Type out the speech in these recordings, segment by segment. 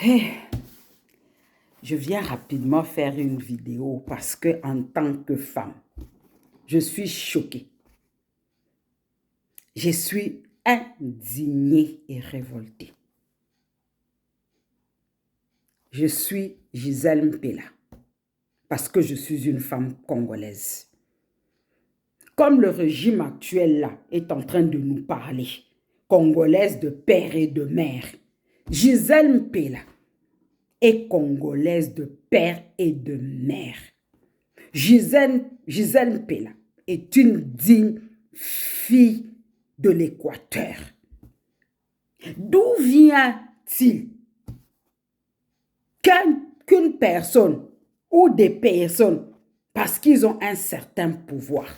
Hey, je viens rapidement faire une vidéo parce que en tant que femme, je suis choquée. Je suis indignée et révoltée. Je suis Gisèle Mpela parce que je suis une femme congolaise. Comme le régime actuel là est en train de nous parler, congolaise de père et de mère, Gisèle Mpela est congolaise de père et de mère. Gisèle Mpela est une digne fille de l'Équateur. D'où vient-il qu'une personne ou des personnes, parce qu'ils ont un certain pouvoir,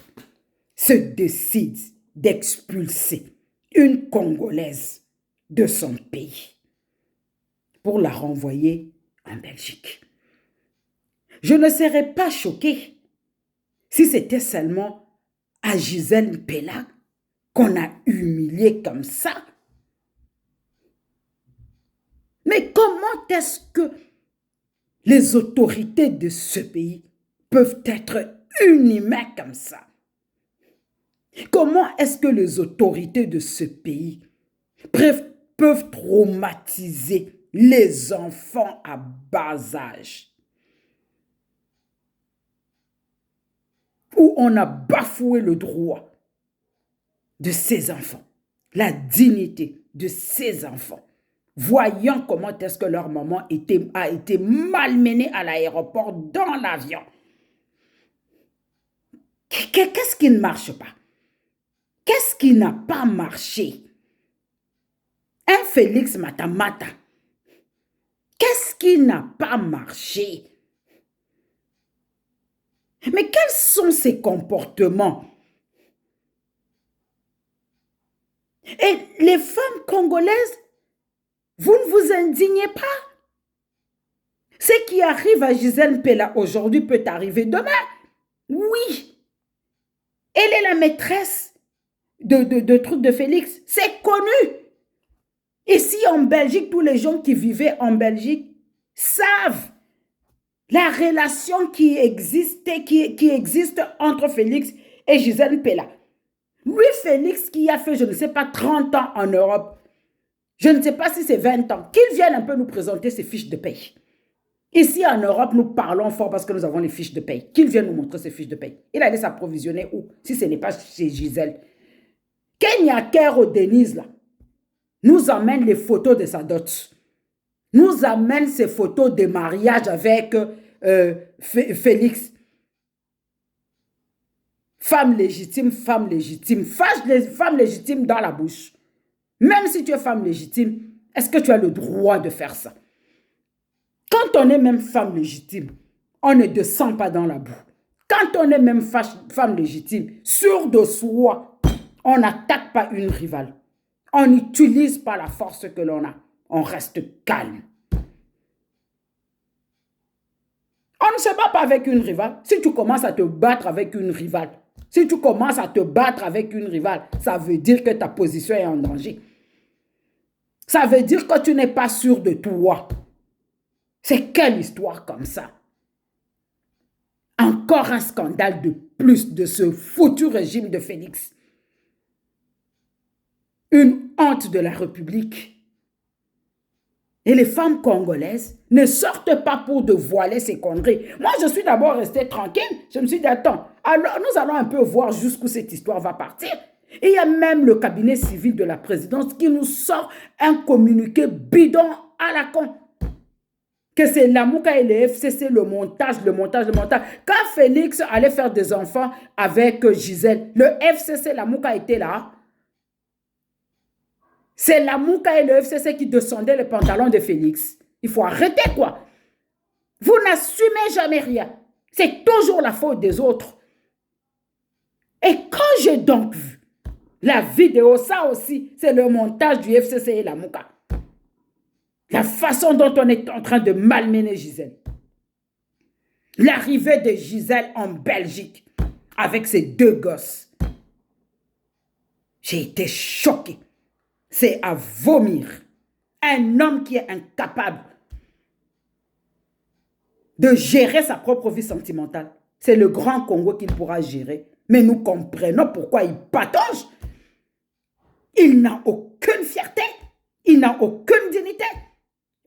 se décident d'expulser une Congolaise de son pays pour la renvoyer en Belgique? Je ne serais pas choquée si c'était seulement à Gisèle Mpela qu'on a humilié comme ça. Mais comment est-ce que les autorités de ce pays peuvent être inhumains comme ça? Comment est-ce que les autorités de ce pays peuvent traumatiser les enfants à bas âge? Où on a bafoué le droit de ces enfants, la dignité de ces enfants, voyant comment est-ce que leur maman a été malmenée à l'aéroport dans l'avion. Qu'est-ce qui ne marche pas? Qu'est-ce qui n'a pas marché? Un Félix Matamata, qu'est-ce qui n'a pas marché? Mais quels sont ces comportements? Et les femmes congolaises, vous ne vous indignez pas? Ce qui arrive à Gisèle Mpela aujourd'hui peut arriver demain. Oui. Elle est la maîtresse de trucs de Félix. C'est connu. Ici en Belgique, tous les gens qui vivaient en Belgique savent la relation qui existe entre Félix et Gisèle Mpela. Lui, Félix, qui a fait, je ne sais pas, 30 ans en Europe, je ne sais pas si c'est 20 ans, qu'il vienne un peu nous présenter ses fiches de paye. Ici en Europe, nous parlons fort parce que nous avons les fiches de paye. Qu'il vienne nous montrer ses fiches de paye. Il allait s'approvisionner où, si ce n'est pas chez Gisèle? Kenya Kero Denise, là, nous amène les photos de sa dot. Nous amène ses photos de mariage avec Félix. Femme légitime, femme légitime. Fâche les femmes légitimes dans la bouche. Même si tu es femme légitime, est-ce que tu as le droit de faire ça? Quand on est même femme légitime, on ne descend pas dans la boue. Quand on est même femme légitime, sûre de soi, on n'attaque pas une rivale. On n'utilise pas la force que l'on a. On reste calme. On ne se bat pas avec une rivale. Si tu commences à te battre avec une rivale, ça veut dire que ta position est en danger. Ça veut dire que tu n'es pas sûr de toi. C'est quelle histoire comme ça? Encore un scandale de plus de ce foutu régime de Félix. Une honte de la République. Et les femmes congolaises ne sortent pas pour dévoiler ces conneries. Moi, je suis d'abord restée tranquille. Je me suis dit, attends, alors nous allons un peu voir jusqu'où cette histoire va partir. Et il y a même le cabinet civil de la présidence qui nous sort un communiqué bidon à la con. Que c'est Lamouka et le FCC, le montage. Quand Félix allait faire des enfants avec Gisèle, le FCC, Lamouka était là. C'est Lamouka et le FCC qui descendaient les pantalons de Félix. Il faut arrêter quoi. Vous n'assumez jamais rien. C'est toujours la faute des autres. Et quand j'ai donc vu la vidéo, ça aussi, c'est le montage du FCC et Lamouka. La façon dont on est en train de malmener Gisèle. L'arrivée de Gisèle en Belgique avec ses deux gosses. J'ai été choquée. C'est à vomir. Un homme qui est incapable de gérer sa propre vie sentimentale. C'est le grand Congo qu'il pourra gérer. Mais nous comprenons pourquoi il patauge. Il n'a aucune fierté. Il n'a aucune dignité.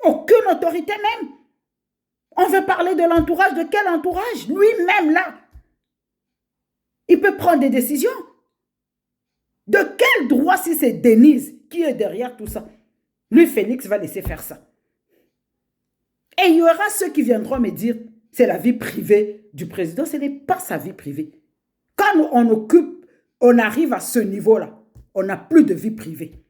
Aucune autorité même. On veut parler de l'entourage. De quel entourage? Lui-même, là, il peut prendre des décisions. De quel droit, si c'est Denise qui est derrière tout ça? Lui, Félix, va laisser faire ça. Et il y aura ceux qui viendront me dire, c'est la vie privée du président. Ce n'est pas sa vie privée. Quand on arrive à ce niveau-là, on n'a plus de vie privée.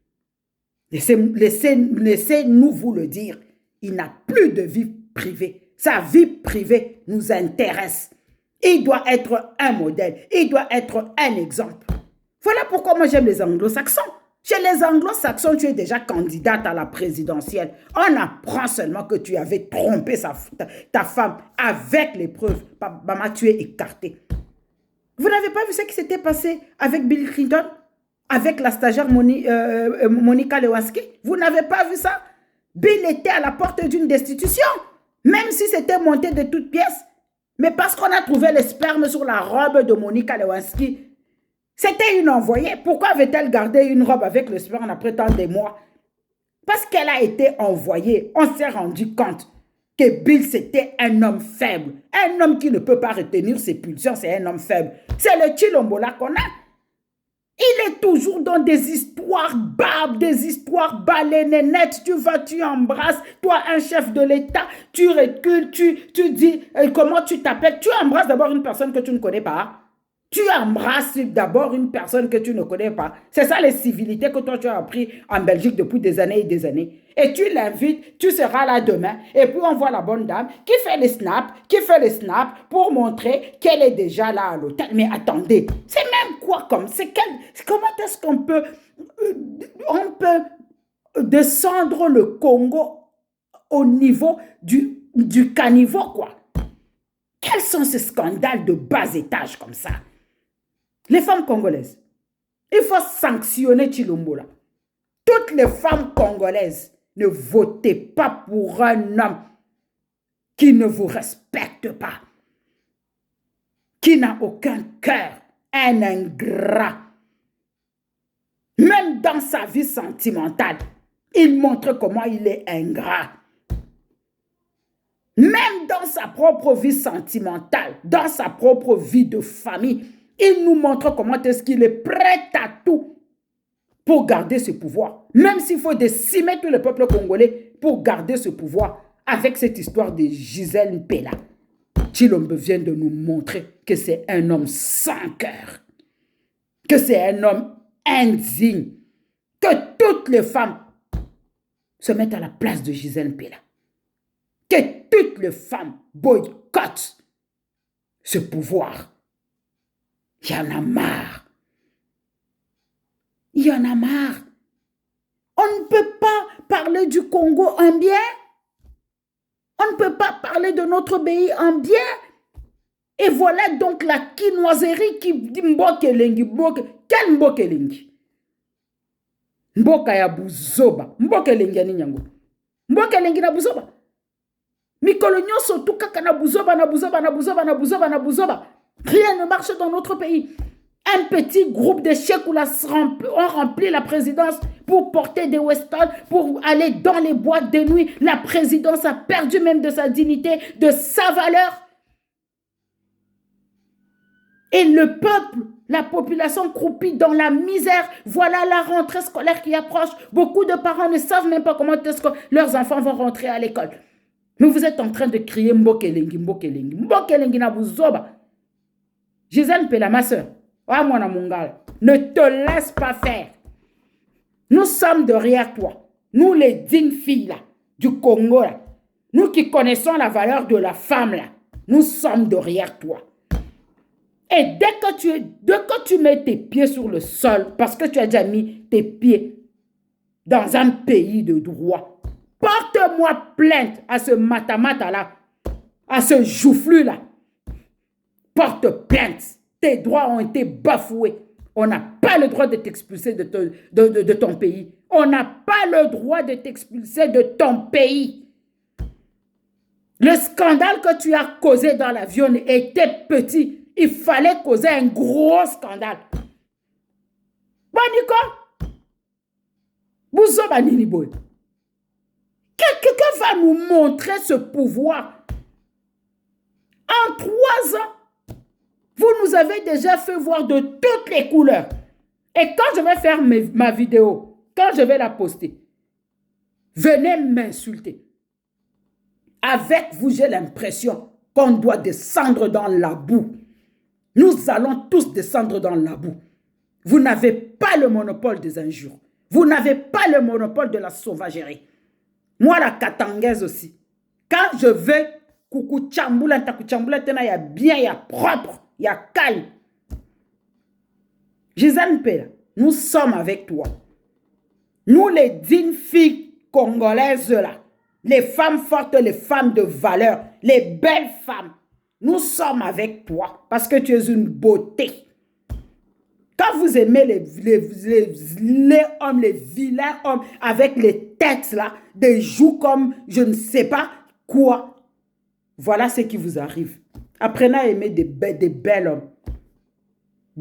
Laissez-nous vous le dire. Il n'a plus de vie privée. Sa vie privée nous intéresse. Il doit être un modèle. Il doit être un exemple. Voilà pourquoi moi j'aime les anglo-saxons. Chez les anglo-saxons, tu es déjà candidate à la présidentielle. On apprend seulement que tu avais trompé ta femme avec les preuves. Maman, tu es écartée. Vous n'avez pas vu ce qui s'était passé avec Bill Clinton? Avec la stagiaire Monica Lewinsky? Vous n'avez pas vu ça? Bill était à la porte d'une destitution, même si c'était monté de toutes pièces. Mais parce qu'on a trouvé le sperme sur la robe de Monica Lewinsky, c'était une envoyée. Pourquoi avait-elle gardé une robe avec le sperme après tant de mois? Parce qu'elle a été envoyée. On s'est rendu compte que Bill, c'était un homme faible. Un homme qui ne peut pas retenir ses pulsions, c'est un homme faible. C'est le Chilombola qu'on a. Il est toujours dans des histoires barbes, des histoires baleines. Tu vas, tu embrasses, toi, un chef de l'État, tu recules, tu dis comment tu t'appelles. Tu embrasses d'abord une personne que tu ne connais pas. Tu embrasses d'abord une personne que tu ne connais pas. C'est ça les civilités que toi tu as appris en Belgique depuis des années et des années. Et tu l'invites, tu seras là demain. Et puis on voit la bonne dame qui fait les snaps pour montrer qu'elle est déjà là à l'hôtel. Mais attendez, c'est même quoi comme... Comment est-ce qu'on peut... On peut descendre le Congo au niveau du caniveau, quoi. Quels sont ces scandales de bas étage comme ça? Les femmes congolaises, il faut sanctionner Chilombola. Toutes les femmes congolaises, ne votez pas pour un homme qui ne vous respecte pas, qui n'a aucun cœur, un ingrat. Même dans sa vie sentimentale, il montre comment il est ingrat. Même dans sa propre vie sentimentale, dans sa propre vie de famille, il nous montre comment est-ce qu'il est prêt à tout pour garder ce pouvoir. Même s'il faut décimer tout le peuple congolais pour garder ce pouvoir avec cette histoire de Gisèle Mpela. Tshilombo vient de nous montrer que c'est un homme sans cœur, que c'est un homme indigne, que toutes les femmes se mettent à la place de Gisèle Mpela, que toutes les femmes boycottent ce pouvoir. Il y en a marre. Il y en a marre. On ne peut pas parler du Congo en bien. On ne peut pas parler de notre pays en bien. Et voilà donc la quinoiserie qui dit Mbokelengi. Quel Mbokelengi? Mboka ya buzoba. Mbokelengi ani nyango. Mbokelengi na buzoba. Mikolo nyonso tout kaka na buzoba, na buzoba, na buzoba, na buzoba, na buzoba. Rien ne marche dans notre pays. Un petit groupe de Chekoula ont rempli la présidence pour porter des Weston, pour aller dans les boîtes de nuit. La présidence a perdu même de sa dignité, de sa valeur. Et le peuple, la population croupit dans la misère. Voilà la rentrée scolaire qui approche. Beaucoup de parents ne savent même pas comment est-ce que leurs enfants vont rentrer à l'école. Mais vous êtes en train de crier Mbokelengi, Mbokelengi. Mbokelengi na buzoba. Gisèle Mpela, ma soeur, ne te laisse pas faire. Nous sommes derrière toi. Nous, les dignes filles là, du Congo, là, nous qui connaissons la valeur de la femme, là, nous sommes derrière toi. Et dès que tu mets tes pieds sur le sol, parce que tu as déjà mis tes pieds dans un pays de droit, porte-moi plainte à ce matamata là, à ce joufflu là. Porte plainte. Tes droits ont été bafoués. On n'a pas le droit de t'expulser de ton pays. On n'a pas le droit de t'expulser de ton pays. Le scandale que tu as causé dans l'avion était petit. Il fallait causer un gros scandale. Boniko, Bouzo Banini Boy. Quelqu'un va nous montrer ce pouvoir. En 3 ans, vous nous avez déjà fait voir de toutes les couleurs. Et quand je vais faire ma vidéo, quand je vais la poster, venez m'insulter. Avec vous, j'ai l'impression qu'on doit descendre dans la boue. Nous allons tous descendre dans la boue. Vous n'avez pas le monopole des injures. Vous n'avez pas le monopole de la sauvagerie. Moi, la katangaise aussi. Quand je vais, coucou tchamboula, il y a bien, il y a propre, il y a calme. Gisèle Mpela, nous sommes avec toi. Nous, les dignes filles congolaises là, les femmes fortes, les femmes de valeur, les belles femmes, nous sommes avec toi parce que tu es une beauté. Quand vous aimez les hommes, les vilains hommes avec les têtes là, des joues comme je ne sais pas quoi, voilà ce qui vous arrive. Apprenez à aimer des belles hommes.